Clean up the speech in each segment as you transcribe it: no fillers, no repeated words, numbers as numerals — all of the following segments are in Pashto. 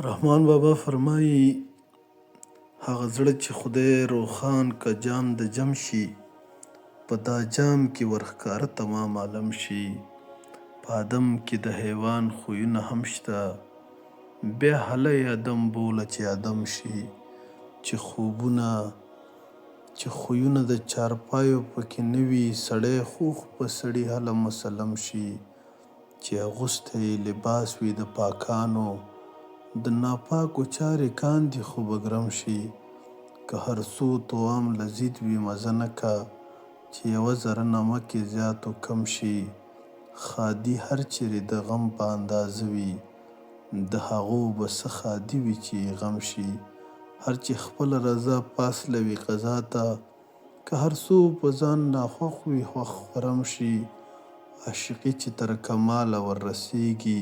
رحمان بابا فرمایي هغه زړه چې خدای روښان که جام د جم شي، په دا جام کې ورښکاره تمام عالم شي. په آدم کې د حیوان خویونه هم شته، بیا هلی آدم بوله چې آدم شي. چې خویونه د چارپایو پکې نه وي، سړی خوخ په سړي هله مسلم شي. چې اغوستی لباس وي د پاکانو، د ناپاکو چارې کاندي خو به ګرم شي. که هر څو توام لذیذ وي مزه نه که، چې یوه ذره نمک یې زیات و کم شي. ښادي هر چیرې د غم په اندازه وي، د هغو به څه ښادي وي چې یې غم شي. هر چې خپله رضا پاسلوي قضا ته، که هر څو په ځان ناخوښ وي خوښ خرم شي. عاشقي چې تر کماله وررسیږي،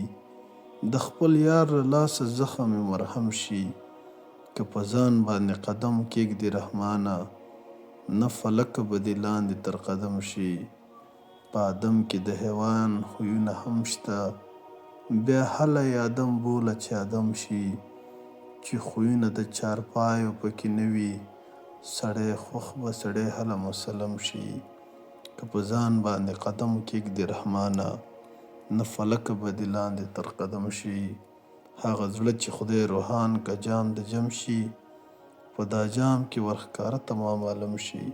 د خپل یار له لاسه زخم یې مرهم شي. که په ځان باندې قدم کښېږدي رحمانه، نه فلکه به دې لاندې تر قدم شي. په آدم کې د حیوان خویونه هم شته، بیا هلی آدم بوله چې آدم شي. چې خویونه د چارپایو پکې نه وي، سړی خوښ به سړی هله مسلم شي. که په ځان باندې قدم کښېږدي رحمانه، نه فلکه به دې لاندې تر قدم شي. هغه زړه چې خدای روښان که جام د جم شي، په دا جام کې ورښکاره تمام عالم شي.